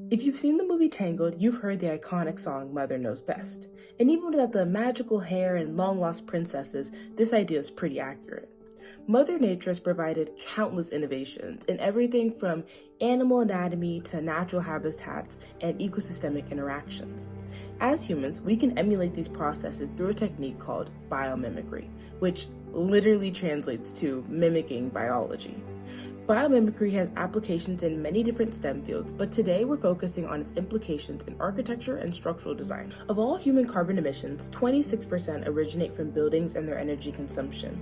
If you've seen the movie Tangled, you've heard the iconic song Mother Knows Best. And even without the magical hair and long-lost princesses, this idea is pretty accurate. Mother Nature has provided countless innovations in everything from animal anatomy to natural habitats and ecosystemic interactions. As humans, we can emulate these processes through a technique called biomimicry, which literally translates to mimicking biology. Biomimicry has applications in many different STEM fields, but today we're focusing on its implications in architecture and structural design. Of all human carbon emissions, 26% originate from buildings and their energy consumption.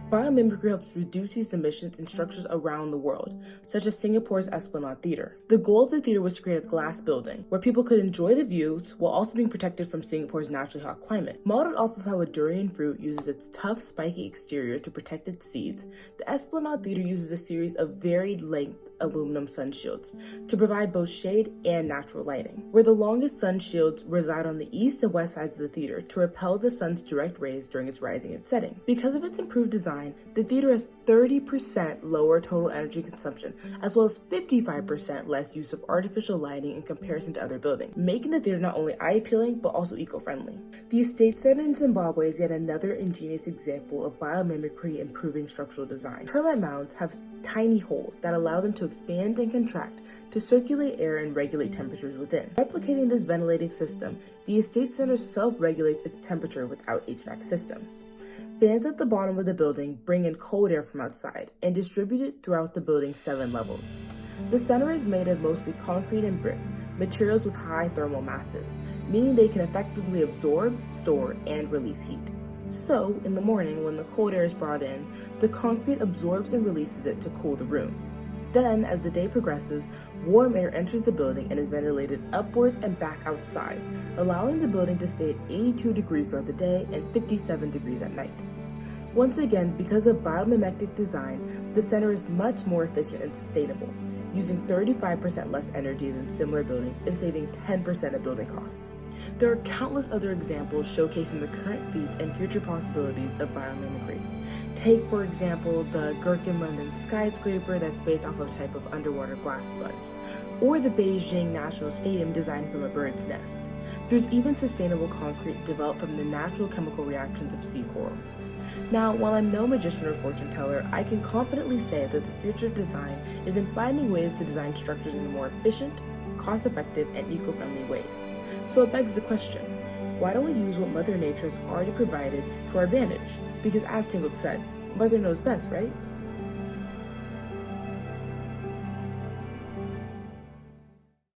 Biomimicry helps reduce these emissions in structures around the world, such as Singapore's Esplanade Theatre. The goal of the theatre was to create a glass building where people could enjoy the views while also being protected from Singapore's naturally hot climate. Modeled off of how a durian fruit uses its tough, spiky exterior to protect its seeds, the Esplanade Theatre uses a series of varied length aluminum sun shields to provide both shade and natural lighting, where the longest sun shields reside on the east and west sides of the theater to repel the sun's direct rays during its rising and setting. Because of its improved design, the theater has 30% lower total energy consumption, as well as 55% less use of artificial lighting in comparison to other buildings, making the theater not only eye-appealing, but also eco-friendly. The Estate Center in Zimbabwe is yet another ingenious example of biomimicry improving structural design. Termite mounds have tiny holes that allow them to expand and contract to circulate air and regulate temperatures within. Replicating this ventilating system, the Estate Center self-regulates its temperature without HVAC systems. Fans at the bottom of the building bring in cold air from outside and distribute it throughout the building's 7 levels. The center is made of mostly concrete and brick, materials with high thermal masses, meaning they can effectively absorb, store, and release heat. So, in the morning, when the cold air is brought in, the concrete absorbs and releases it to cool the rooms. Then, as the day progresses, warm air enters the building and is ventilated upwards and back outside, allowing the building to stay at 82 degrees throughout the day and 57 degrees at night. Once again, because of biomimetic design, the center is much more efficient and sustainable, using 35% less energy than similar buildings and saving 10% of building costs. There are countless other examples showcasing the current feats and future possibilities of biomimicry. Take, for example, the Gherkin London skyscraper that's based off of a type of underwater glass sponge, or the Beijing National Stadium designed from a bird's nest. There's even sustainable concrete developed from the natural chemical reactions of sea coral. Now, while I'm no magician or fortune teller, I can confidently say that the future of design is in finding ways to design structures in more efficient, cost-effective, and eco-friendly ways. So it begs the question, why don't we use what Mother Nature has already provided to our advantage? Because as Tangled said, Mother knows best, right?